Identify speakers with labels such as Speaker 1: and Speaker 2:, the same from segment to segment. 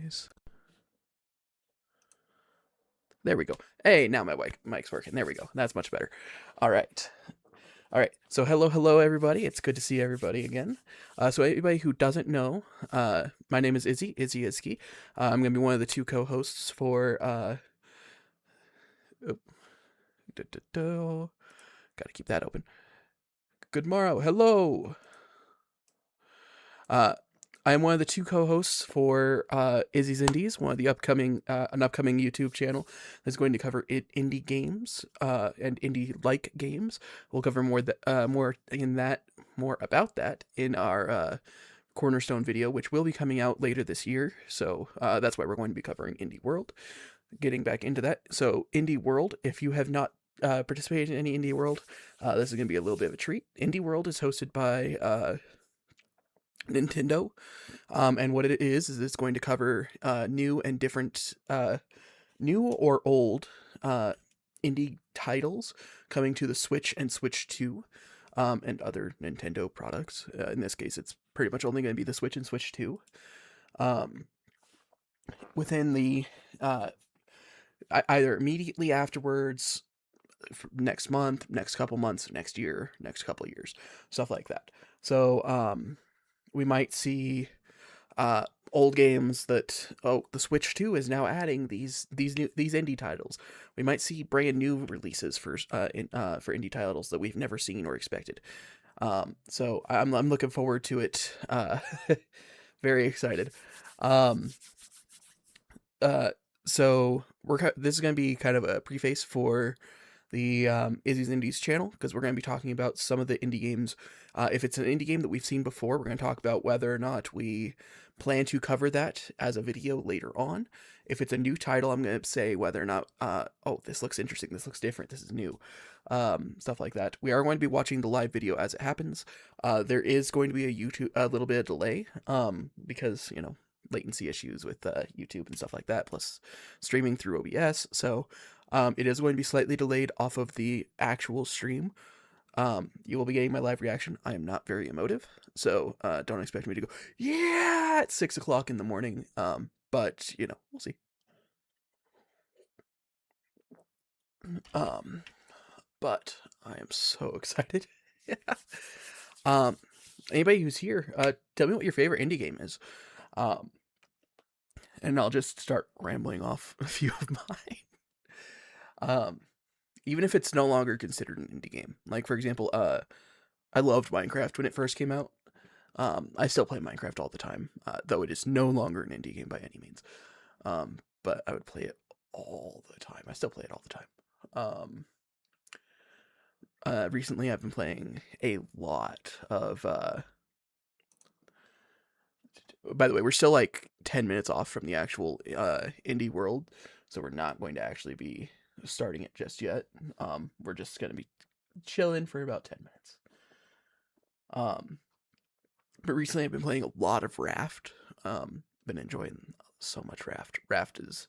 Speaker 1: noise. There we go. Hey, now my mic's working. There we go. That's much better. All right. All right. So hello, everybody. It's good to see everybody again. So anybody who doesn't know, my name is Izzy. I'm gonna be one of the two co-hosts for. Oh, gotta keep that open. Good morrow. Hello. Uh, I'm one of the two co-hosts for Izzy's Indies, one of the an upcoming YouTube channel that's going to cover indie games and indie-like games. We'll cover more about that in our Cornerstone video, which will be coming out later this year. So that's why we're going to be covering Indie World. Getting back into that, so Indie World, if you have not participated in any Indie World, this is going to be a little bit of a treat. Indie World is hosted by Nintendo. And what it is it's going to cover new and different, new or old indie titles coming to the Switch and Switch 2, and other Nintendo products. In this case, it's pretty much only going to be the Switch and Switch 2. Um, Within the either immediately afterwards, next month, next couple months, next year, next couple years, stuff like that. So we might see old games that the Switch 2 is now adding these indie titles. We might see brand new releases for indie titles that we've never seen or expected. So I'm looking forward to it. Very excited. Um, uh, so this is going to be kind of a preface for the Izzy's Indies channel, because we're going to be talking about some of the indie games. If it's an indie game that we've seen before, we're going to talk about whether or not we plan to cover that as a video later on. If it's a new title, I'm going to say whether or not, oh, this looks interesting, this looks different, this is new, stuff like that. We are going to be watching the live video as it happens. There is going to be a little bit of delay, because, latency issues with YouTube and stuff like that, plus streaming through OBS. So it is going to be slightly delayed off of the actual stream. You will be getting my live reaction. I am not very emotive, so don't expect me to go, yeah, at 6 o'clock in the morning. But, we'll see. Um, but I am so excited. um, Anybody who's here, tell me what your favorite indie game is. And I'll just start rambling off a few of mine. Even if it's no longer considered an indie game. Like, for example, I loved Minecraft when it first came out. I still play Minecraft all the time, though it is no longer an indie game by any means. But I would play it all the time. I still play it all the time. Recently I've been playing a lot of, by the way, we're still like 10 minutes off from the actual indie world, so we're not going to actually be starting it just yet. We're just going to be chilling for about 10 minutes. But recently I've been playing a lot of Raft. Been enjoying so much Raft. Raft is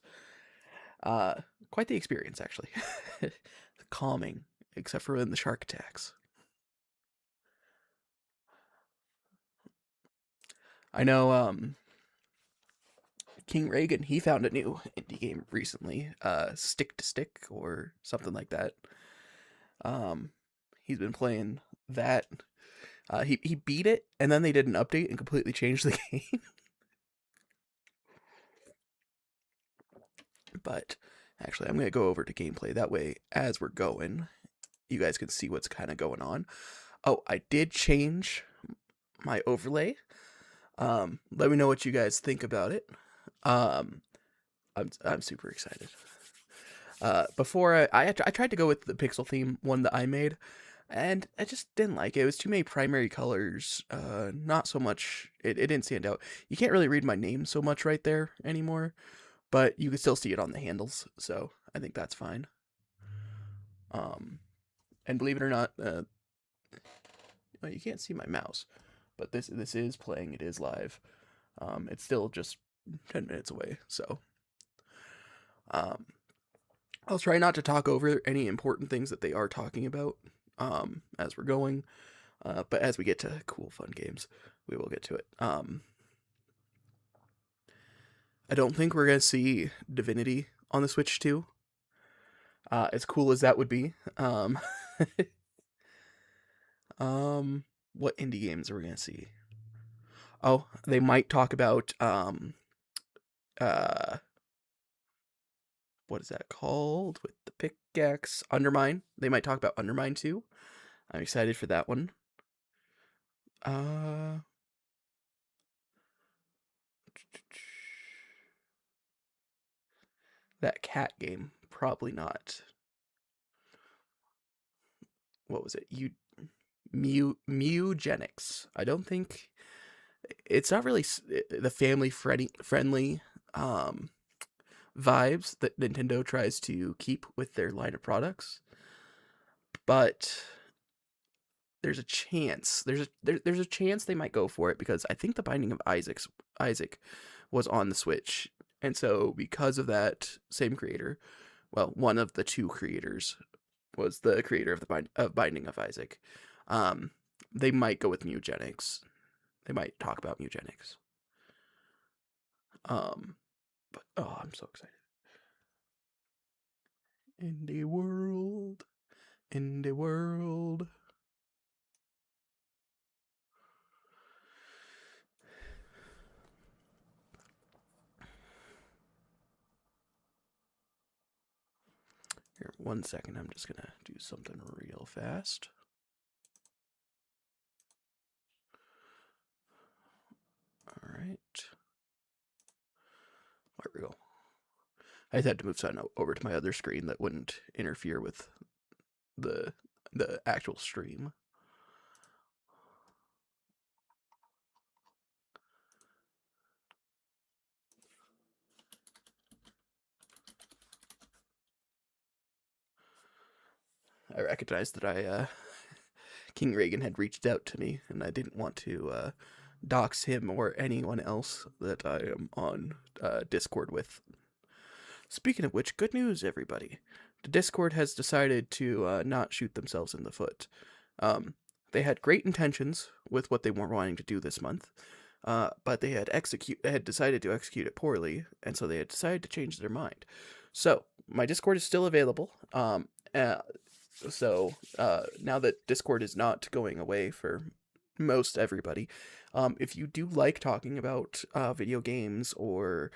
Speaker 1: quite the experience, actually. Calming, except for when the shark attacks. I know King Reagan, he found a new indie game recently, Stick to Stick or something like that. He's been playing that. He beat it, and then they did an update and completely changed the game. But actually, I'm going to go over to gameplay. That way, as we're going, you guys can see what's kind of going on. Oh, I did change my overlay. Let me know what you guys think about it. I'm super excited. Before I tried to go with the pixel theme one that I made, and I just didn't like it. It was too many primary colors. Not so much. It didn't stand out. You can't really read my name so much right there anymore, but you can still see it on the handles, so I think that's fine. And believe it or not, well, you can't see my mouse, but this is playing. It is live. It's still just 10 minutes away, so I'll try not to talk over any important things that they are talking about as we're going, but as we get to cool, fun games, we will get to it. I don't think we're gonna see Divinity on the Switch 2. As cool as that would be. Um, what indie games are we gonna see? Oh, they might talk about uh, what is that called with the pickaxe? Undermine. They might talk about Undermine too. I'm excited for that one. Uh, that cat game, probably not. What was it? Mewgenics. I don't think it's not really the family friendly um vibes that Nintendo tries to keep with their line of products, but there's a chance. There's a chance they might go for it because I think the Binding of Isaac was on the Switch, and so because of that, same creator, well, one of the two creators was the creator of Binding of Isaac. Um, they might go with Mewgenics. They might talk about Mewgenics. But oh, I'm so excited. Indie world, indie world. Here, 1 second. I'm just gonna do something real fast. All right. There we go. I just had to move something over to my other screen that wouldn't interfere with the actual stream. I recognized that King Reagan had reached out to me, and I didn't want to dox him or anyone else that I am on Discord with. Speaking of which, good news, everybody. The Discord has decided to not shoot themselves in the foot. They had great intentions with what they were wanting to do this month, but they had decided to execute it poorly, and so they had decided to change their mind. So my Discord is still available. So now that Discord is not going away for most everybody, if you do like talking about video games or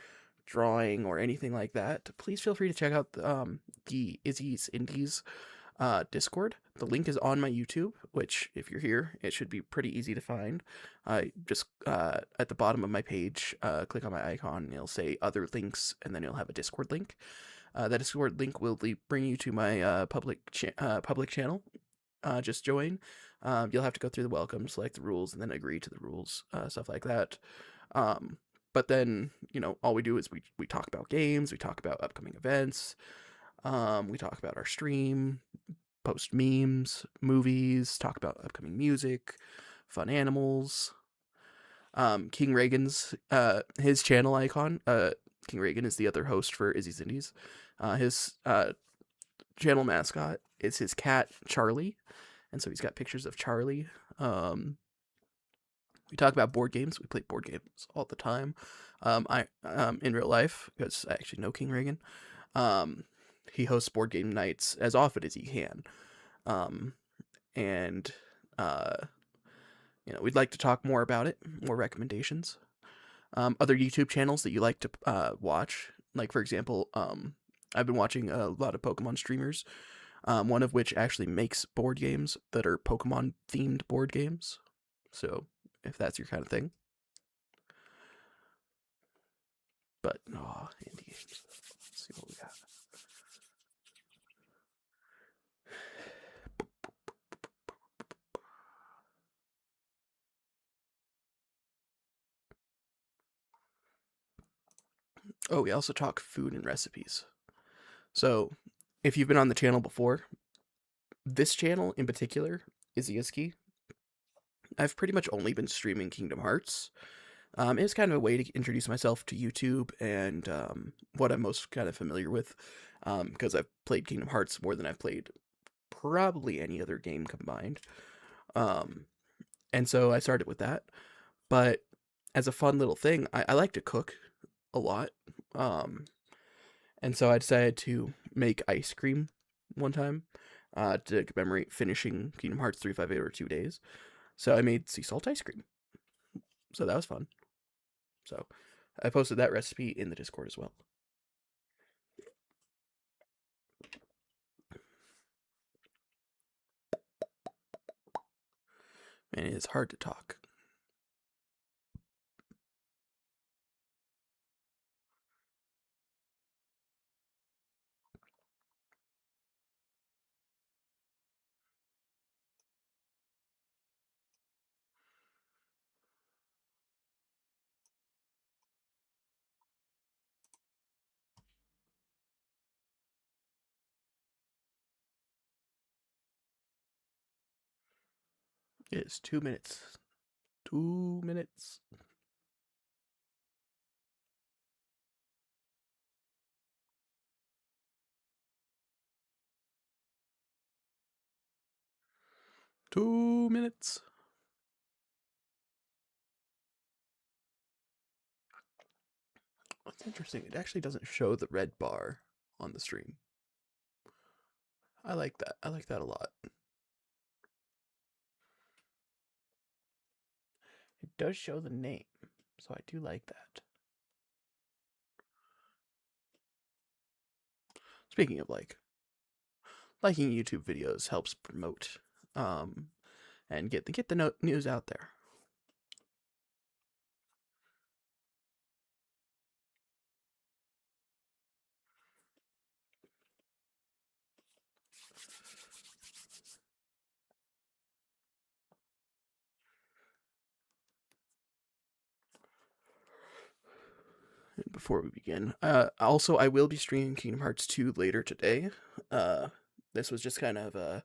Speaker 1: drawing or anything like that, please feel free to check out the Izzy's Indies Discord. The link is on my YouTube, which, if you're here, it should be pretty easy to find. Just at the bottom of my page, click on my icon, and it'll say other links, and then you'll have a Discord link. That Discord link will bring you to my public channel. Just join. You'll have to go through the welcome, select the rules, and then agree to the rules, stuff like that. But then, all we do is we talk about games, we talk about upcoming events, we talk about our stream, post memes, movies, talk about upcoming music, fun animals. King Reagan's his channel icon. King Reagan is the other host for Izzy's Indies. His channel mascot is his cat Charlie, and so he's got pictures of Charlie. We talk about board games. We play board games all the time. I in real life, because I actually know King Reagan. He hosts board game nights as often as he can. And we'd like to talk more about it, more recommendations. Other YouTube channels that you like to watch, like for example, I've been watching a lot of Pokemon streamers, one of which actually makes board games that are Pokemon themed board games. So if that's your kind of thing. But indie games. Let's see what we got. Oh, we also talk food and recipes. So, if you've been on the channel before, this channel in particular, Izzy, I've pretty much only been streaming Kingdom Hearts. It's kind of a way to introduce myself to YouTube and what I'm most kind of familiar with, because I've played Kingdom Hearts more than I've played probably any other game combined. And so I started with that. But as a fun little thing, I like to cook a lot. And so I decided to make ice cream one time to commemorate finishing Kingdom Hearts 358 over 2 days. So I made sea salt ice cream. So that was fun. So I posted that recipe in the Discord as well. Man, it is hard to talk. It is 2 minutes. 2 minutes. Two minutes. That's interesting. It actually doesn't show the red bar on the stream. I like that. I like that a lot. It does show the name, so I do like that. Speaking of liking YouTube videos helps promote and get the news out there. Before we begin, also I will be streaming Kingdom Hearts 2 later today. This was just kind of a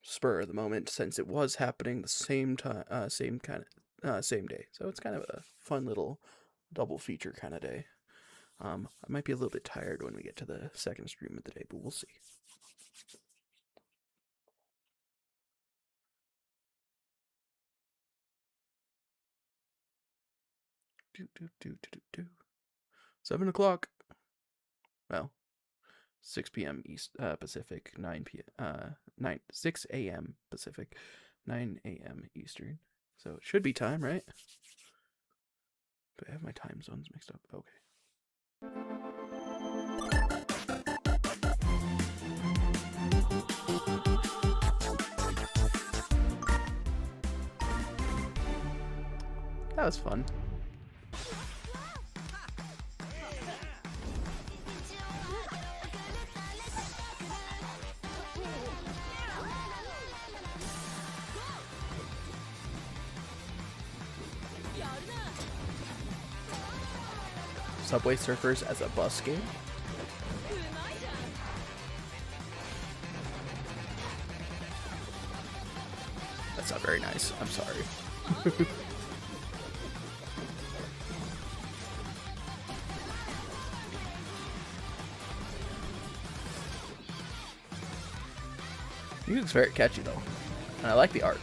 Speaker 1: spur of the moment since it was happening the same time, same day. So it's kind of a fun little double feature kind of day. I might be a little bit tired when we get to the second stream of the day, but we'll see. Do. 7 o'clock. Well, 6 p.m. East Pacific, 6 a.m. Pacific, 9 a.m. Eastern. So it should be time, right? Do I have my time zones mixed up? Okay. That was fun. Subway Surfers as a bus game? That's not very nice. I'm sorry. Music's very catchy though, and I like the art.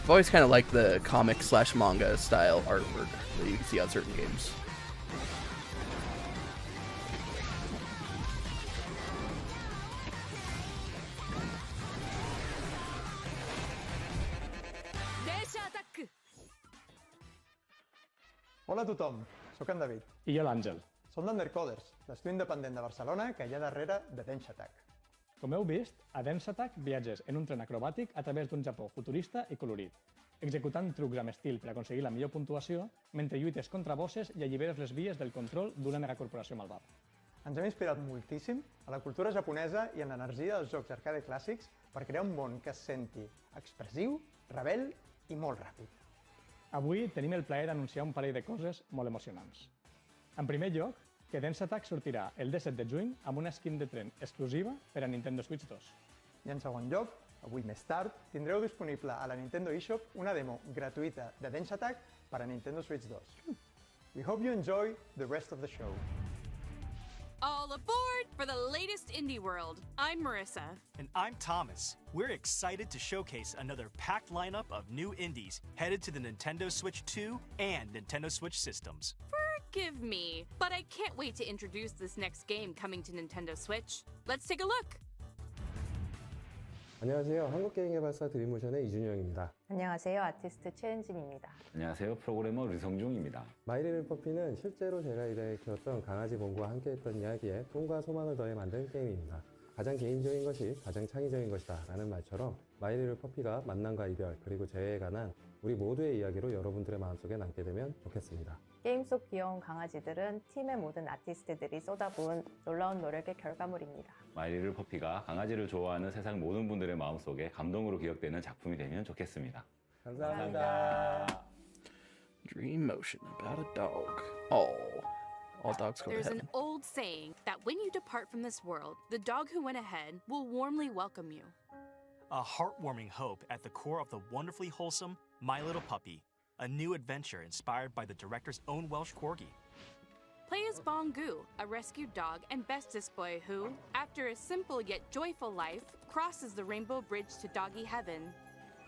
Speaker 1: I've always kind of liked the comic/manga style artwork that you can see on certain games.
Speaker 2: Hola a tothom, sóc en David.
Speaker 3: I jo l'Àngel.
Speaker 2: Som l'Undercoders, l'estudi independent de Barcelona que hi ha darrere de Dance Attack.
Speaker 3: Com heu vist, a Dance Attack viatges en un tren acrobàtic a través d'un Japó futurista i colorit, executant trucs amb estil per aconseguir la millor puntuació mentre lluites contra bosses i alliberes les vies del control d'una megacorporació malvada.
Speaker 2: Ens hem inspirat moltíssim a la cultura japonesa i en l'energia dels jocs arcade clàssics per crear un món que es senti expressiu, rebel i molt ràpid.
Speaker 3: Avui tenim el plaer d'anunciar un parell de coses molt emocionants. En primer lloc, que Dance Attack sortirà el 17 de juny amb una skin de tren exclusiva per a Nintendo Switch 2.
Speaker 2: I en segon lloc, avui més tard, tindreu disponible a la Nintendo eShop una demo gratuïta de Dance Attack per a Nintendo Switch 2. We hope you enjoy the rest of the show.
Speaker 4: All aboard for the latest indie world. I'm Marissa.
Speaker 5: And I'm Thomas. We're excited to showcase another packed lineup of new indies headed to the Nintendo Switch 2 and Nintendo Switch systems.
Speaker 4: For Forgive me, but I can't wait to introduce this next game coming to Nintendo Switch. Let's take a look.
Speaker 6: 안녕하세요. 한국게임개발사 드림모션의 이준영입니다.
Speaker 7: 안녕하세요. 아티스트 최은진입니다.
Speaker 8: 안녕하세요. 프로그래머 류성중입니다.
Speaker 6: 마이리를 퍼피는 실제로 제가 일에 키웠던 강아지 봉구와 함께했던 이야기에 꿈과 소망을 더해 만든 게임입니다. 가장 개인적인 것이 가장 창의적인 것이다 라는 말처럼 마이리를 퍼피가 만남과 이별 그리고 재회에 관한 우리 모두의 이야기로 여러분들의 마음속에 남게 되면 좋겠습니다.
Speaker 7: 게임 속 귀여운 강아지들은 팀의 모든 아티스트들이 쏟아부은 놀라운 노력의 결과물입니다.
Speaker 8: 마이리를 퍼피가 강아지를 좋아하는 세상 모든 분들의 마음속에 감동으로 기억되는 작품이 되면 좋겠습니다.
Speaker 6: 감사합니다.
Speaker 1: Dream motion about a dog. All dogs go to
Speaker 4: There's
Speaker 1: heaven.
Speaker 4: an old saying that when you depart from this world, the dog who went ahead will warmly welcome you.
Speaker 5: A heartwarming hope at the core of the wonderfully wholesome My Little Puppy, a new adventure inspired by the director's own Welsh corgi.
Speaker 4: Play as Bongu, a rescued dog and bestest boy who, after a simple yet joyful life, crosses the rainbow bridge to doggy heaven.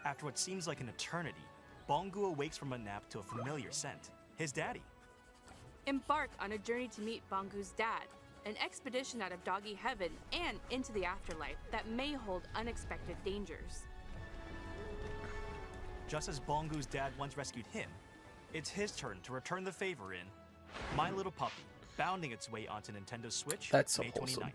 Speaker 5: After what seems like an eternity, Bongu awakes from a nap to a familiar scent, his daddy.
Speaker 4: Embark on a journey to meet Bongu's dad, an expedition out of doggy heaven and into the afterlife that may hold unexpected dangers.
Speaker 5: Just as Bongu's dad once rescued him, it's his turn to return the favor in My Little Puppy, bounding its way onto Nintendo Switch
Speaker 1: That's so
Speaker 5: May
Speaker 1: wholesome.
Speaker 5: 29th.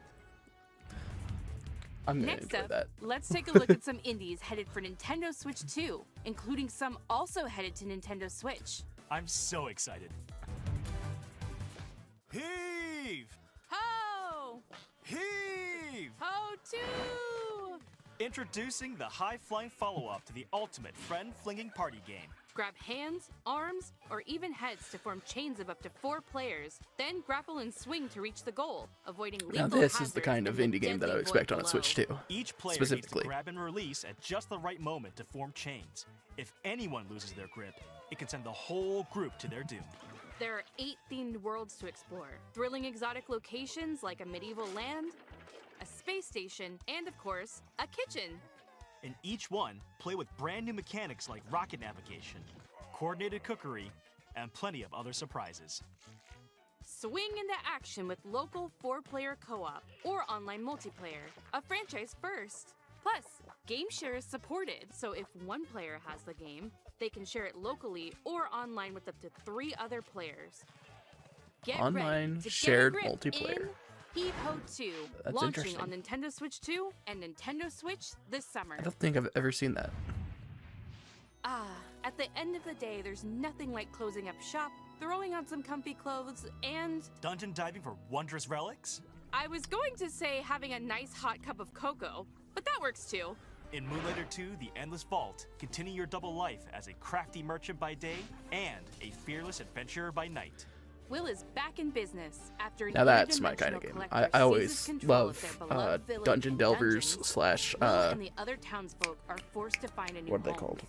Speaker 1: I'm gonna
Speaker 4: Next
Speaker 1: enjoy
Speaker 4: up,
Speaker 1: that.
Speaker 4: let's take a look at some indies headed for Nintendo Switch 2, including some also headed to Nintendo Switch.
Speaker 5: I'm so excited. Heave!
Speaker 4: Ho!
Speaker 5: Heave!
Speaker 4: Ho too!
Speaker 5: Introducing the high-flying follow-up to the ultimate friend-flinging party game.
Speaker 4: Grab hands, arms, or even heads to form chains of up to 4 players, then grapple and swing to reach the goal, avoiding lethal
Speaker 1: Now this is the
Speaker 4: hazards
Speaker 1: kind of
Speaker 4: and the
Speaker 1: indie game that I
Speaker 4: deadly
Speaker 1: would expect
Speaker 4: void
Speaker 1: on a Switch too.
Speaker 4: below.
Speaker 5: Each player needs to
Speaker 1: Specifically.
Speaker 5: grab and release at just the right moment to form chains. If anyone loses their grip, it can send the whole group to their doom.
Speaker 4: There are 8 themed worlds to explore, thrilling exotic locations like a medieval land, a space station, and of course, a kitchen.
Speaker 5: In each one, play with brand new mechanics like rocket navigation, coordinated cookery, and plenty of other surprises.
Speaker 4: Swing into action with local 4-player co-op or online multiplayer, a franchise first. Plus, game share is supported, so if one player has the game, they can share it locally or online with up to 3 other players. Get
Speaker 1: Online
Speaker 4: ready to
Speaker 1: shared
Speaker 4: get a grip
Speaker 1: multiplayer.
Speaker 4: in Heave Ho 2,
Speaker 1: That's
Speaker 4: launching
Speaker 1: interesting.
Speaker 4: on Nintendo Switch 2 and Nintendo Switch this summer.
Speaker 1: I don't think I've ever seen that.
Speaker 4: At the end of the day, there's nothing like closing up shop, throwing on some comfy clothes, and
Speaker 5: Dungeon diving for wondrous relics?
Speaker 4: I was going to say having a nice hot cup of cocoa, but that works too.
Speaker 5: In Moonlighter 2, The Endless Vault, continue your double life as a crafty merchant by day and a fearless adventurer by night.
Speaker 4: Will is back in business after an
Speaker 1: Now that's my kind
Speaker 4: interdimensional
Speaker 1: of game.
Speaker 4: collector
Speaker 1: I
Speaker 4: seizes
Speaker 1: always
Speaker 4: control
Speaker 1: love
Speaker 4: of their beloved village
Speaker 1: Dungeon
Speaker 4: and
Speaker 1: Delvers
Speaker 4: dungeons.
Speaker 1: slash
Speaker 4: Will and the other townsfolk are forced to find a new
Speaker 1: what are they
Speaker 4: home.
Speaker 1: called?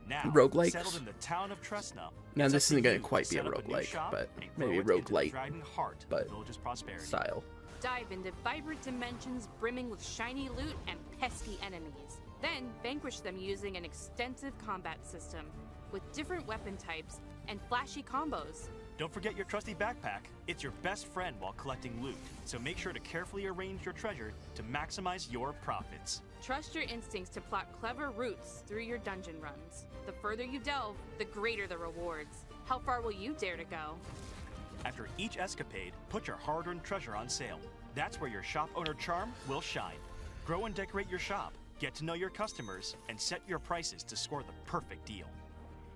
Speaker 5: Now,
Speaker 1: Roguelikes?
Speaker 5: settled in the town of Tresna.
Speaker 1: Now
Speaker 5: it's
Speaker 1: this
Speaker 5: up to
Speaker 1: isn't gonna
Speaker 5: you to
Speaker 1: quite be a
Speaker 5: set up new
Speaker 1: roguelike,
Speaker 5: shop
Speaker 1: but
Speaker 5: and grow
Speaker 1: maybe
Speaker 5: it into the
Speaker 1: roguelite,
Speaker 5: thriving heart of
Speaker 1: but
Speaker 5: the village's prosperity.
Speaker 1: style.
Speaker 4: Dive into vibrant dimensions brimming with shiny loot and pesky enemies. Then vanquish them using an extensive combat system with different weapon types and flashy combos.
Speaker 5: Don't forget your trusty backpack. It's your best friend while collecting loot, so make sure to carefully arrange your treasure to maximize your profits.
Speaker 4: Trust your instincts to plot clever routes through your dungeon runs. The further you delve, the greater the rewards. How far will you dare to go?
Speaker 5: After each escapade, put your hard-earned treasure on sale. That's where your shop owner charm will shine. Grow and decorate your shop, get to know your customers, and set your prices to score the perfect deal.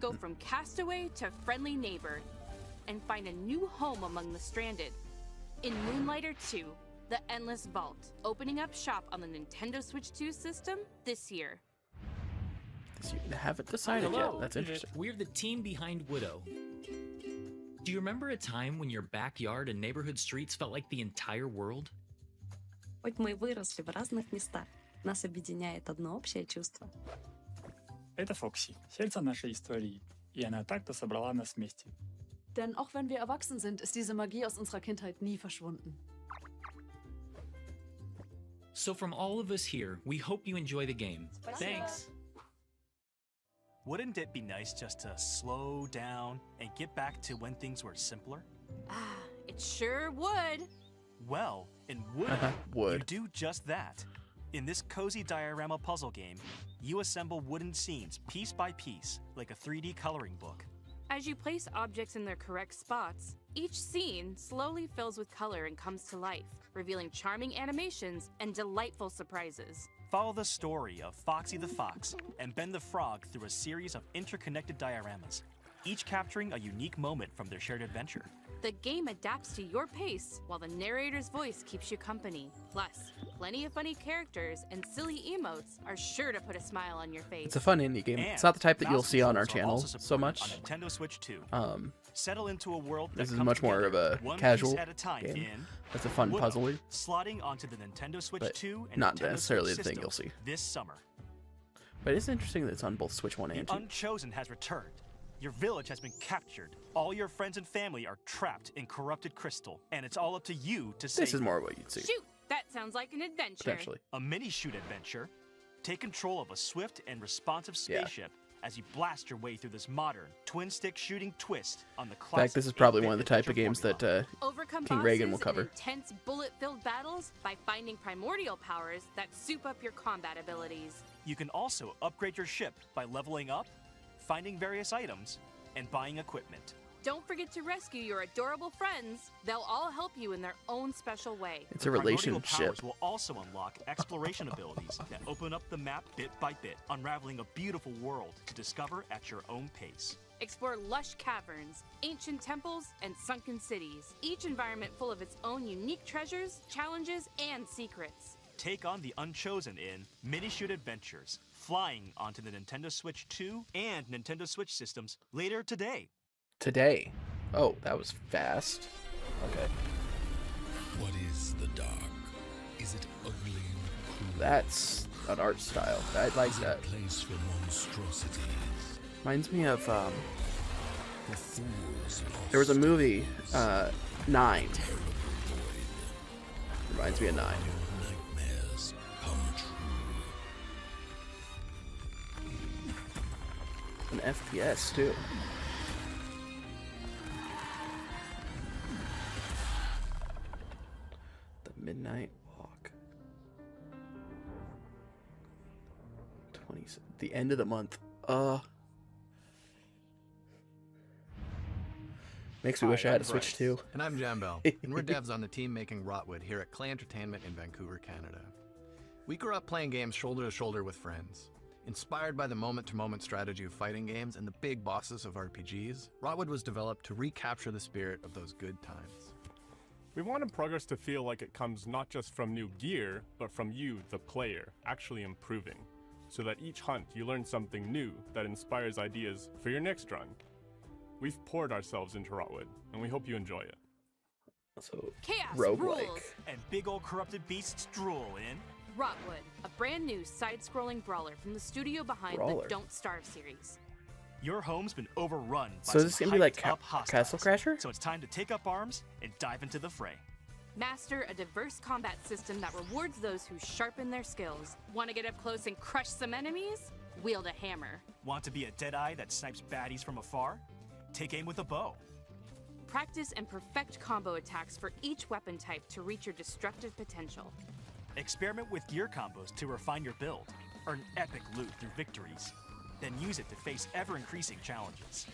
Speaker 4: Go from castaway to friendly neighbor and find a new home among the stranded. In Moonlighter 2, The Endless Vault, opening up shop on the Nintendo Switch 2 system this year.
Speaker 1: You haven't decided
Speaker 9: Hello.
Speaker 1: yet. That's interesting.
Speaker 9: We're the team behind Widow. Do you remember a time when your backyard and neighborhood streets felt like the entire world?
Speaker 10: Хоть мы выросли в разных местах, нас объединяет одно общее чувство.
Speaker 3: Это Фокси, сердце нашей истории, и она так-то собрала нас вместе.
Speaker 11: Denn auch wenn wir erwachsen sind, ist diese Magie aus unserer Kindheit nie verschwunden.
Speaker 9: So from all of us here, we hope you enjoy the game. Thanks.
Speaker 5: Wouldn't it be nice just to slow down and get back to when things were simpler?
Speaker 4: Ah, it sure would.
Speaker 5: Well, in Wood,
Speaker 1: Wood.
Speaker 5: you do just that. In this cozy diorama puzzle game, you assemble wooden scenes piece by piece, like a 3D coloring book.
Speaker 4: As you place objects in their correct spots, each scene slowly fills with color and comes to life, revealing charming animations and delightful surprises.
Speaker 5: Follow the story of Foxy the Fox and Ben the Frog through a series of interconnected dioramas, each capturing a unique moment from their shared adventure.
Speaker 4: The game adapts to your pace while the narrator's voice keeps you company. Plus, plenty of funny characters and silly emotes are sure to put a smile on your face.
Speaker 1: It's a fun indie game. It's not the type that you'll see on our channel so much.
Speaker 5: On Nintendo Switch 2. Settle into a world that
Speaker 1: This is
Speaker 5: comes
Speaker 1: much more of
Speaker 5: together
Speaker 1: a
Speaker 5: one
Speaker 1: casual
Speaker 5: piece at a time
Speaker 1: game.
Speaker 5: in
Speaker 1: It's a fun
Speaker 5: Wood
Speaker 1: puzzle,
Speaker 5: slotting onto the Nintendo Switch
Speaker 1: but
Speaker 5: 2 and
Speaker 1: not
Speaker 5: Nintendo
Speaker 1: necessarily
Speaker 5: Switch
Speaker 1: the thing you'll
Speaker 5: systems
Speaker 1: see.
Speaker 5: this summer.
Speaker 1: But it's interesting that it's on both Switch 1 and
Speaker 5: The
Speaker 1: 2.
Speaker 5: Unchosen has returned. Your village has been captured. All your friends and family are trapped in corrupted crystal, and it's all up to you to save
Speaker 1: This is more what you'd see.
Speaker 4: Shoot, that sounds like an adventure.
Speaker 1: Potentially.
Speaker 5: a mini-shoot adventure. Take control of a swift and responsive spaceship as you blast your way through this modern twin-stick shooting twist on the
Speaker 1: In
Speaker 5: classic
Speaker 1: fact, this is probably
Speaker 5: 8-bit
Speaker 1: one of the type of
Speaker 5: adventure
Speaker 1: games
Speaker 5: formula.
Speaker 1: that
Speaker 4: Overcome
Speaker 1: King
Speaker 4: bosses
Speaker 1: Reagan will cover.
Speaker 4: in intense bullet-filled battles by finding primordial powers that soup up your combat abilities.
Speaker 5: You can also upgrade your ship by leveling up, finding various items, and buying equipment.
Speaker 4: Don't forget to rescue your adorable friends. They'll all help you in their own special way.
Speaker 1: It's a
Speaker 5: Primordial
Speaker 1: relationship.
Speaker 5: powers will also unlock exploration abilities that open up the map bit by bit, unraveling a beautiful world to discover at your own pace.
Speaker 4: Explore lush caverns, ancient temples, and sunken cities, each environment full of its own unique treasures, challenges, and secrets.
Speaker 5: Take on the Unchosen in Mini-Shoot Adventures, flying onto the Nintendo Switch 2 and Nintendo Switch systems later today.
Speaker 1: Today. Oh, that was fast. Okay.
Speaker 12: What is the dark? Is it ugly and cruel?
Speaker 1: That's an art style. I like
Speaker 12: Is it
Speaker 1: that.
Speaker 12: a place for monstrosities?
Speaker 1: Reminds me of
Speaker 12: The fools
Speaker 1: there was a
Speaker 12: lost
Speaker 1: movie,
Speaker 12: is
Speaker 1: 9.
Speaker 12: terrible void.
Speaker 1: Reminds me of 9.
Speaker 12: Your nightmares come true.
Speaker 1: An FPS too. The Midnight Walk. The end of the month. Makes me wish I
Speaker 13: Hi,
Speaker 1: had a
Speaker 13: I'm
Speaker 1: Switch
Speaker 13: Bryce,
Speaker 1: too.
Speaker 13: And I'm Jambel, and we're devs on the team making Rotwood here at Clay Entertainment in Vancouver, Canada. We grew up playing games shoulder to shoulder with friends. Inspired by the moment-to-moment strategy of fighting games and the big bosses of RPGs, Rotwood was developed to recapture the spirit of those good times.
Speaker 14: We wanted progress to feel like it comes not just from new gear, but from you, the player, actually improving, so that each hunt you learn something new that inspires ideas for your next run. We've poured ourselves into Rotwood, and we hope you enjoy it.
Speaker 1: So,
Speaker 4: Chaos
Speaker 1: roguelike.
Speaker 4: rules.
Speaker 5: And big old corrupted beasts drool in
Speaker 4: Rotwood, a brand new side-scrolling brawler from the studio behind
Speaker 1: Brawler.
Speaker 4: the Don't Starve series.
Speaker 5: Your home's been overrun by
Speaker 1: So
Speaker 5: some
Speaker 1: this is gonna be like
Speaker 5: hyped-up hostiles,
Speaker 1: Castle Crasher?
Speaker 5: So it's time to take up arms and dive into the fray.
Speaker 4: Master a diverse combat system that rewards those who sharpen their skills. Want to get up close and crush some enemies? Wield a hammer.
Speaker 5: Want to be a deadeye that snipes baddies from afar? Take aim with a bow.
Speaker 4: Practice and perfect combo attacks for each weapon type to reach your destructive potential.
Speaker 5: Experiment with gear combos to refine your build. Earn epic loot through victories. Then use it to face ever-increasing challenges.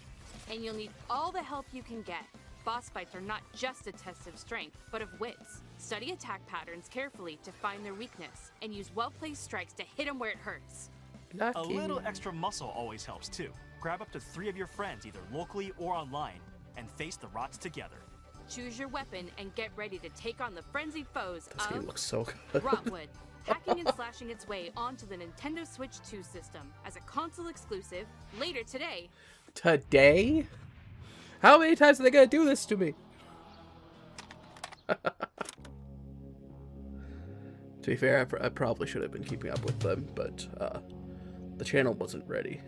Speaker 4: And you'll need all the help you can get. Boss fights are not just a test of strength, but of wits. Study attack patterns carefully to find their weakness, and use well-placed strikes to hit them where it hurts.
Speaker 5: A little extra muscle always helps too. Grab up to 3 of your friends either locally or online, and face the rots together.
Speaker 4: Choose your weapon and get ready to take on the frenzied foes
Speaker 1: This game
Speaker 4: of
Speaker 1: looks so good.
Speaker 4: Rotwood, hacking and slashing its way onto the Nintendo Switch 2 system as a console exclusive later today.
Speaker 1: Today? How many times are they gonna do this to me? To be fair, I probably should have been keeping up with them, but the channel wasn't ready.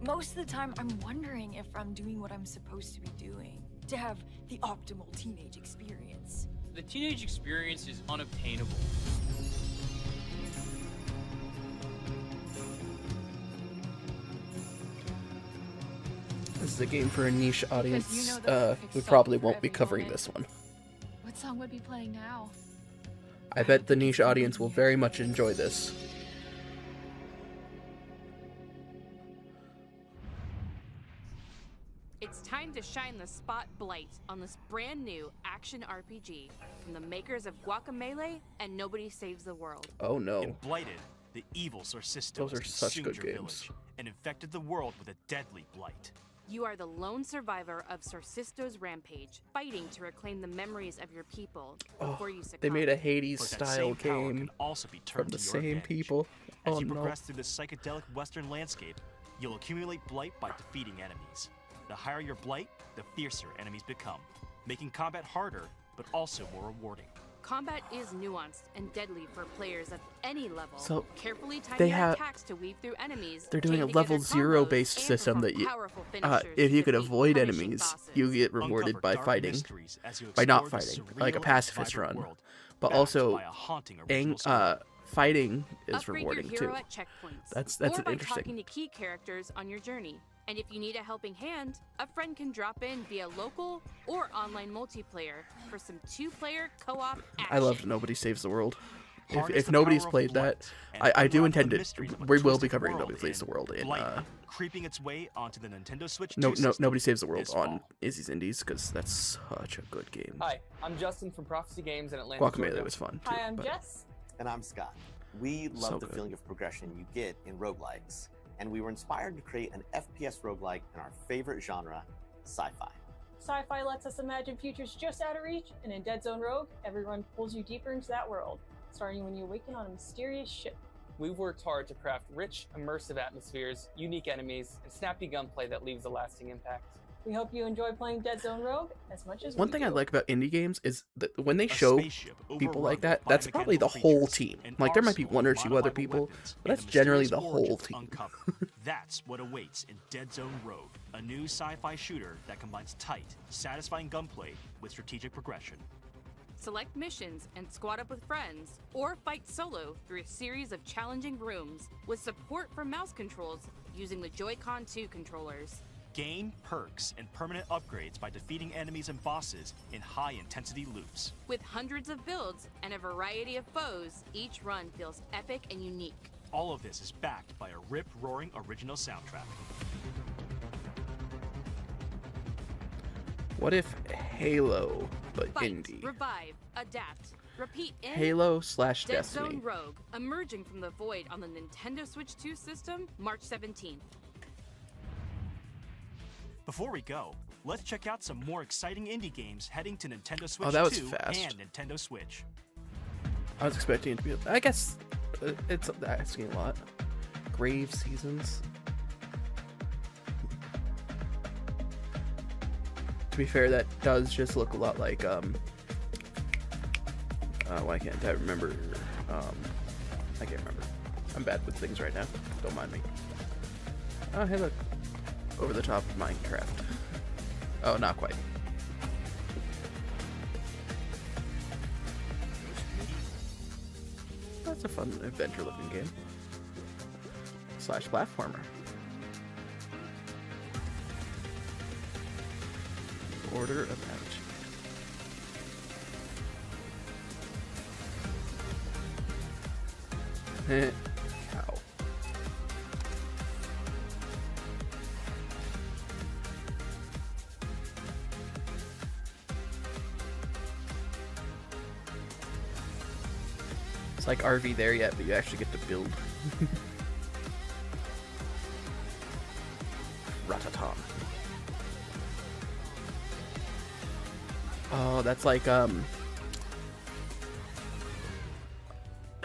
Speaker 15: Most of the time, I'm wondering if I'm doing what I'm supposed to be doing to have the optimal teenage experience.
Speaker 16: The teenage experience is unobtainable.
Speaker 1: This This is a game for a niche audience.
Speaker 11: you know the perfect
Speaker 1: We
Speaker 11: song
Speaker 1: probably
Speaker 11: for
Speaker 1: won't be
Speaker 11: every
Speaker 1: covering
Speaker 11: moment.
Speaker 1: this one.
Speaker 11: What song would be playing now?
Speaker 1: I bet the niche audience will very much enjoy this.
Speaker 4: It's time to shine the spotlight on this brand new action RPG from the makers of Guacamelee and Nobody Saves the World.
Speaker 1: Oh no.
Speaker 5: In Blighted, the evil Sorcisto
Speaker 1: Those are
Speaker 5: has
Speaker 1: such
Speaker 5: consumed
Speaker 1: good
Speaker 5: your
Speaker 1: games.
Speaker 5: village and infected the world with a deadly blight.
Speaker 4: You are the lone survivor of Sorcisto's rampage, fighting to reclaim the memories of your people before you succumb.
Speaker 1: They made a
Speaker 5: But that
Speaker 1: Hades-style
Speaker 5: same power
Speaker 1: game
Speaker 5: can also be
Speaker 1: from
Speaker 5: turned
Speaker 1: the
Speaker 5: to your
Speaker 1: same
Speaker 5: advantage.
Speaker 1: people.
Speaker 5: As
Speaker 1: Oh
Speaker 5: you
Speaker 1: no.
Speaker 5: progress through this psychedelic western landscape, you'll accumulate blight by defeating enemies. The higher your blight, the fiercer enemies become, making combat harder, but also more rewarding.
Speaker 4: Combat is nuanced and deadly for players of any level.
Speaker 1: So,
Speaker 4: carefully
Speaker 1: they
Speaker 4: timing
Speaker 1: have-
Speaker 4: attacks to weave through enemies.
Speaker 1: They're doing a
Speaker 4: chain together
Speaker 1: level 0
Speaker 4: combos,
Speaker 1: based
Speaker 4: and
Speaker 1: system
Speaker 4: perform
Speaker 1: that you,
Speaker 4: powerful finishers
Speaker 1: if you
Speaker 4: to
Speaker 1: could
Speaker 4: defeat
Speaker 1: avoid
Speaker 4: punishing
Speaker 1: enemies,
Speaker 4: bosses.
Speaker 1: you get rewarded
Speaker 5: Uncover
Speaker 1: by
Speaker 5: dark
Speaker 1: fighting,
Speaker 5: mysteries as you
Speaker 1: by not
Speaker 5: explore the
Speaker 1: fighting, like a
Speaker 5: surreal,
Speaker 1: pacifist
Speaker 5: vibrant
Speaker 1: run.
Speaker 5: world,
Speaker 1: But
Speaker 5: backed
Speaker 1: also,
Speaker 5: by a haunting original story.
Speaker 1: fighting is
Speaker 4: Upgrade
Speaker 1: rewarding
Speaker 4: your hero
Speaker 1: too.
Speaker 4: at checkpoints.
Speaker 1: That's
Speaker 4: or by
Speaker 1: interesting.
Speaker 4: talking to key characters on your journey. And if you need a helping hand, a friend can drop in via local or online multiplayer for some 2-player co-op action.
Speaker 1: I loved Nobody Saves the World.
Speaker 5: Harness
Speaker 1: If
Speaker 5: the
Speaker 1: nobody's
Speaker 5: power of
Speaker 1: played
Speaker 5: blight
Speaker 1: that,
Speaker 5: and
Speaker 1: I do
Speaker 5: unlock
Speaker 1: intend
Speaker 5: the
Speaker 1: to.
Speaker 5: mysteries of a
Speaker 1: We will be
Speaker 5: twisted
Speaker 1: covering
Speaker 5: world
Speaker 1: Nobody Saves the World in
Speaker 5: Blighted, creeping its way onto the Nintendo Switch 2
Speaker 1: no
Speaker 5: system
Speaker 1: Nobody Saves the World
Speaker 5: this
Speaker 1: on
Speaker 5: fall.
Speaker 1: Izzy's Indies because that's such a good game.
Speaker 17: Hi, I'm Justin from Prophecy Games in Atlanta,
Speaker 1: Guacamelee
Speaker 17: Georgia.
Speaker 1: was fun too.
Speaker 17: Hi, I'm
Speaker 1: but
Speaker 17: Jess.
Speaker 18: And I'm Scott. We love
Speaker 1: So
Speaker 18: the
Speaker 1: good.
Speaker 18: feeling of progression you get in roguelikes, and we were inspired to create an FPS roguelike in our favorite genre, sci-fi.
Speaker 19: Sci-fi lets us imagine futures just out of reach, and in Dead Zone Rogue, every run pulls you deeper into that world, starting when you awaken on a mysterious ship.
Speaker 17: We've worked hard to craft rich, immersive atmospheres, unique enemies, and snappy gunplay that leaves a lasting impact.
Speaker 19: We hope you enjoy playing Dead Zone Rogue as much as
Speaker 1: One
Speaker 19: we
Speaker 1: thing
Speaker 19: do.
Speaker 1: I like about indie games is that when they
Speaker 5: A
Speaker 1: show
Speaker 5: spaceship
Speaker 1: people
Speaker 5: overrun
Speaker 1: like that,
Speaker 5: with
Speaker 1: that's probably the
Speaker 5: biomechanical
Speaker 1: whole
Speaker 5: creatures,
Speaker 1: team.
Speaker 5: an
Speaker 1: Like there might be
Speaker 5: arsenal
Speaker 1: one or
Speaker 5: of
Speaker 1: two other
Speaker 5: modifiable
Speaker 1: people,
Speaker 5: weapons,
Speaker 1: but
Speaker 5: and
Speaker 1: that's
Speaker 5: the
Speaker 1: generally
Speaker 5: mysterious
Speaker 1: the
Speaker 5: origins
Speaker 1: whole
Speaker 5: to
Speaker 1: team.
Speaker 5: uncover. That's what awaits in Dead Zone Rogue, a new sci-fi shooter that combines tight, satisfying gunplay with strategic progression.
Speaker 4: Select missions and squad up with friends, or fight solo through a series of challenging rooms with support for mouse controls using the Joy-Con 2 controllers.
Speaker 5: Gain perks and permanent upgrades by defeating enemies and bosses in high-intensity loops.
Speaker 4: With hundreds of builds and a variety of foes, each run feels epic and unique.
Speaker 5: All of this is backed by a rip-roaring original soundtrack.
Speaker 1: What if Halo but
Speaker 4: Fight,
Speaker 1: indie?
Speaker 4: revive, adapt, repeat in
Speaker 1: Halo/Destiny.
Speaker 4: Dead Zone Rogue, emerging from the void on the Nintendo Switch 2 system, March 17th.
Speaker 5: Before we go, let's check out some more exciting indie games heading to Nintendo Switch
Speaker 1: that was
Speaker 5: 2
Speaker 1: fast.
Speaker 5: and Nintendo Switch.
Speaker 1: I was expecting it to be. I guess it's asking a lot. Grave Seasons. To be fair, that does just look a lot like why can't I remember? I can't remember. I'm bad with things right now. Don't mind me. Oh, hey, look. Over the top of Minecraft. Oh, not quite. That's a fun adventure-looking game. / platformer. Order of Magnitude. Cow. It's like RV there yet, but you actually get to build. Ratatam. Oh, that's like there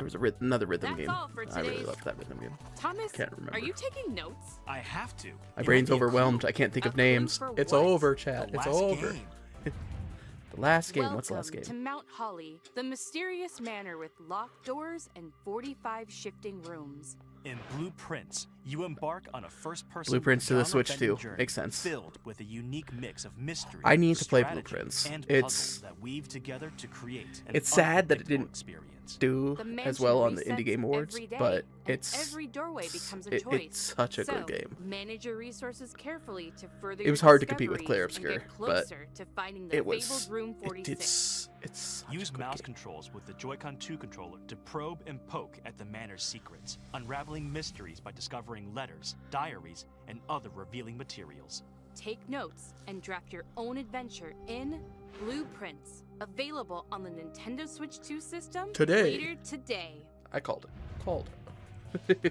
Speaker 1: was another rhythm
Speaker 4: That's
Speaker 1: game.
Speaker 4: all for
Speaker 1: I really
Speaker 4: today's-
Speaker 1: loved that rhythm game.
Speaker 4: Thomas,
Speaker 1: Can't remember.
Speaker 4: are you taking notes?
Speaker 5: I have to.
Speaker 1: My brain's overwhelmed. I can't think of names.
Speaker 4: for
Speaker 1: It's
Speaker 4: what?
Speaker 1: over, chat.
Speaker 5: The
Speaker 1: It's
Speaker 5: last
Speaker 1: over.
Speaker 5: game.
Speaker 1: The last game. What's the last
Speaker 4: Welcome to
Speaker 1: game?
Speaker 4: Mount Holly, the mysterious manor with locked doors and 45 shifting rooms.
Speaker 5: In Blueprints, you embark on a first-person
Speaker 1: Blueprints to the Switch
Speaker 5: genre-bending
Speaker 1: 2.
Speaker 5: journey
Speaker 1: Makes sense.
Speaker 5: filled with a unique mix of mystery,
Speaker 1: I need to play
Speaker 5: strategy,
Speaker 1: Blueprints.
Speaker 5: and
Speaker 1: It's-
Speaker 5: puzzles that weave together to create an
Speaker 1: It's sad that it
Speaker 5: unpredictable
Speaker 1: didn't
Speaker 5: experience.
Speaker 1: do
Speaker 4: The
Speaker 1: as
Speaker 4: mansion
Speaker 1: well on the
Speaker 4: resets
Speaker 1: Indie Game Awards,
Speaker 4: every day,
Speaker 1: but
Speaker 4: and every doorway becomes a choice.
Speaker 1: it's such a
Speaker 4: so,
Speaker 1: good game.
Speaker 4: manage your resources carefully to further
Speaker 1: It was
Speaker 4: your
Speaker 1: hard to compete with Clair
Speaker 4: discoveries and
Speaker 1: Obscur,
Speaker 4: get
Speaker 1: but
Speaker 4: closer to finding the
Speaker 1: it
Speaker 4: fabled
Speaker 1: was
Speaker 4: Room 46.
Speaker 1: it's such
Speaker 5: Use
Speaker 1: a good
Speaker 5: mouse
Speaker 1: game.
Speaker 5: controls with the Joy-Con 2 controller to probe and poke at the manor's secrets, unraveling mysteries by discovering letters, diaries, and other revealing materials.
Speaker 4: Take notes and draft your own adventure in Blueprints, available on the Nintendo Switch 2 system
Speaker 1: Today.
Speaker 4: later today.
Speaker 1: I called it.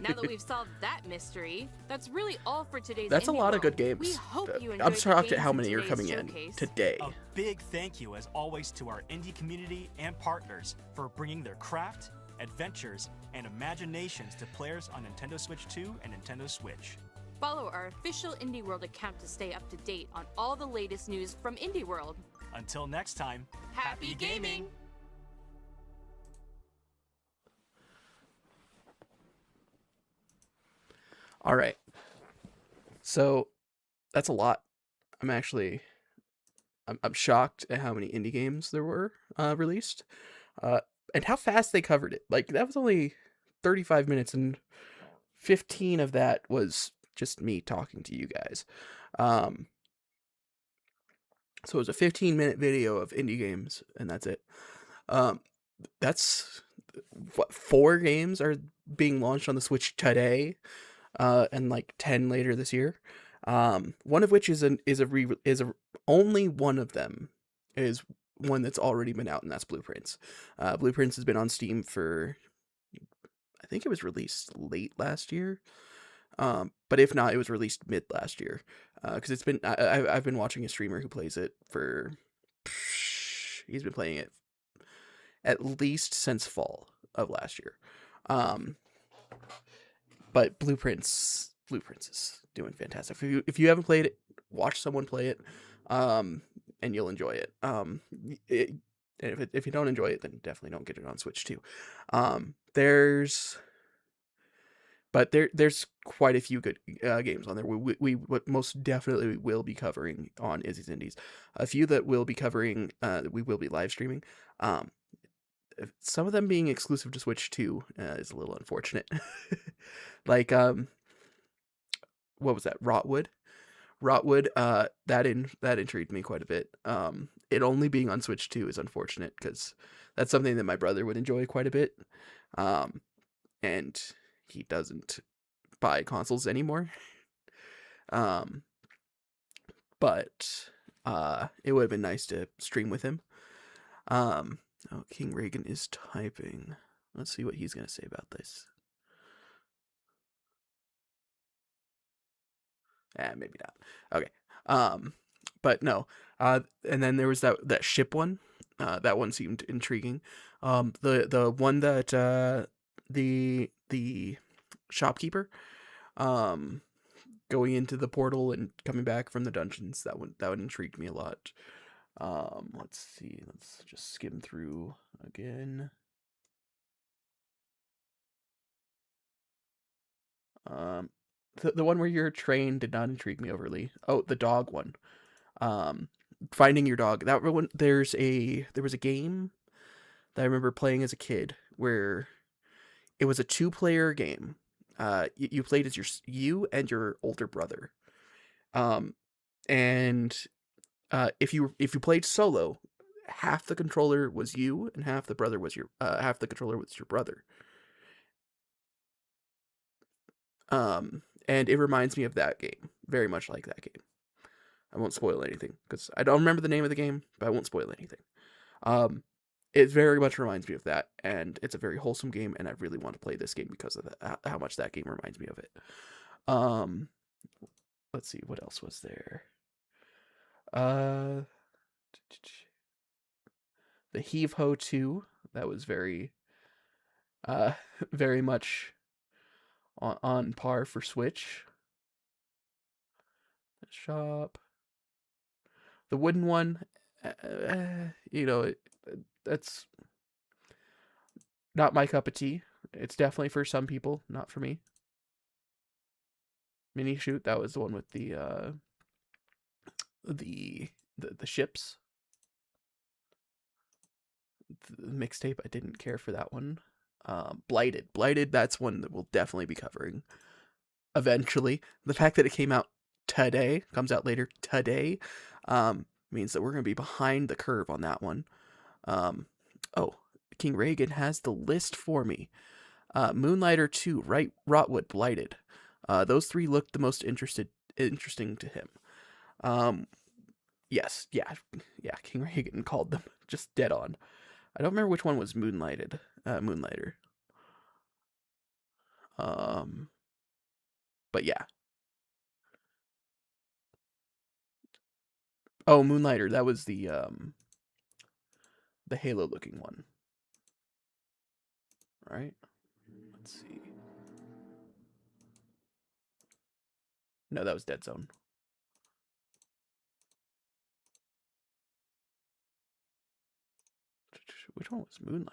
Speaker 4: Now that we've solved that mystery, that's really all for today's
Speaker 1: That's a
Speaker 4: Indie
Speaker 1: lot of
Speaker 4: World.
Speaker 1: good games.
Speaker 4: We hope you
Speaker 1: I'm
Speaker 4: enjoyed the
Speaker 1: shocked at
Speaker 4: games
Speaker 1: how
Speaker 4: in
Speaker 1: many are
Speaker 4: today's
Speaker 1: coming in
Speaker 4: showcase.
Speaker 1: today.
Speaker 5: A big thank you, as always, to our indie community and partners for bringing their craft, adventures, and imaginations to players on Nintendo Switch 2 and Nintendo Switch.
Speaker 4: Follow our official Indie World account to stay up to date on all the latest news from Indie World.
Speaker 5: Until next time,
Speaker 4: Happy gaming!
Speaker 1: All right. So that's a lot. I'm shocked at how many indie games there were released, and how fast they covered it. Like, that was only 35 minutes, and 15 of that was just me talking to you guys. So it was a 15-minute video of indie games, and that's it. That's what, 4 games are being launched on the Switch today, and like 10 later this year. One of which only one of them is one that's already been out, and that's Blueprints. Blueprints has been on Steam for, I think it was released late last year. But if not, it was released mid last year. Because it's been, I've been watching a streamer who plays it for, he's been playing it at least since fall of last year. But Blueprints is doing fantastic. If you haven't played it, watch someone play it, and you'll enjoy it. If you don't enjoy it, then definitely don't get it on Switch too. There's quite a few good games on there. We most definitely will be covering on Izzy's Indies. A few that we'll be covering, we will be live streaming. Some of them being exclusive to Switch 2 is a little unfortunate. Like, what was that? Rotwood, that intrigued me quite a bit. It only being on Switch 2 is unfortunate, because that's something that my brother would enjoy quite a bit. And he doesn't buy consoles anymore. But it would have been nice to stream with him. Oh, King Reagan is typing. Let's see what he's going to say about this. Maybe not. Okay. But no. And then there was that ship one. That one seemed intriguing. The one that the shopkeeper going into the portal and coming back from the dungeons, that one intrigued me a lot. Let's see. Let's just skim through again. The one where you're trained did not intrigue me overly. Oh, the dog one. Finding your dog. That one. There was a game that I remember playing as a kid where it was a 2-player game. You played as you and your older brother. And if you played solo, half the controller was you and half the controller was your brother. And it reminds me of that game, very much like that game. I won't spoil anything because I don't remember the name of the game, but I won't spoil anything. It very much reminds me of that, and it's a very wholesome game, and I really want to play this game because of how much that game reminds me of it. Let's see, what else was there? The Heave Ho 2, that was very very much on par for Switch. The shop. The wooden one, that's not my cup of tea. It's definitely for some people, not for me. Mini Shoot, that was the one with the ships. the mixtape, I didn't care for that one. Blighted, that's one that we'll definitely be covering eventually. The fact that it comes out later today, means that we're going to be behind the curve on that one. Oh, King Reagan has the list for me. Moonlighter 2, Rotwood, Blighted. Those three looked the most interesting to him. Yes, yeah, King Reagan called them just dead on. I don't remember which one was Moonlighter. But yeah. Oh, Moonlighter, that was the Halo looking one. Right? Let's see. No, that was Dead Zone. Which one was Moonlighter?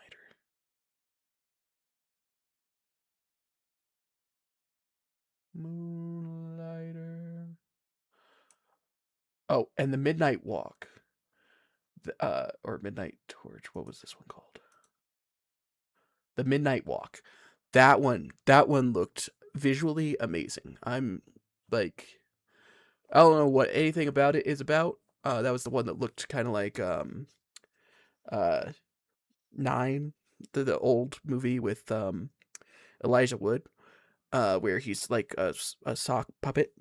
Speaker 1: Moonlighter. Oh, and the Midnight Walk. Or Midnight Torch. What was this one called? The Midnight Walk. That one looked visually amazing. I'm like, I don't know what anything about it is about. That was the one that looked kind of like 9, the old movie with Elijah Wood, where he's like a sock puppet,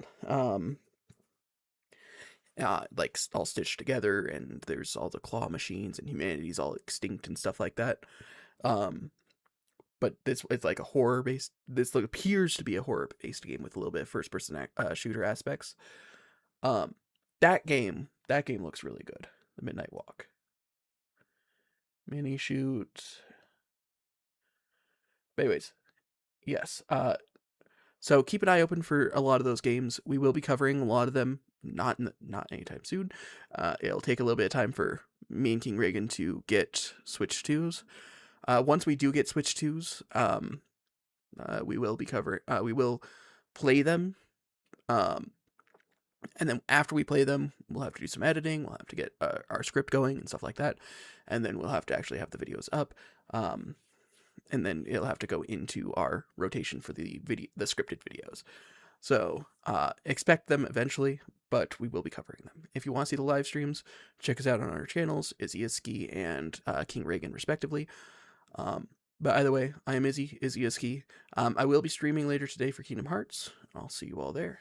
Speaker 1: like all stitched together, and there's all the claw machines, and humanity's all extinct and stuff like that. But it's like a horror based. This appears to be a horror based game with a little bit of first person shooter aspects. That game looks really good. The Midnight Walk. Mini shoot. But anyways, yes. So keep an eye open for a lot of those games. We will be covering a lot of them. Not anytime soon. It'll take a little bit of time for me and King Reagan to get Switch 2s. Once we do get Switch 2s, we will be covering. We will play them. And then after we play them, we'll have to do some editing. We'll have to get our script going and stuff like that. And then we'll have to actually have the videos up. And then it'll have to go into our rotation for the scripted videos. So expect them eventually, but we will be covering them. If you want to see the live streams, check us out on our channels, Izzy and King Reagan, respectively. But either way, I am Izzy Izzy. I will be streaming later today for Kingdom Hearts. I'll see you all there.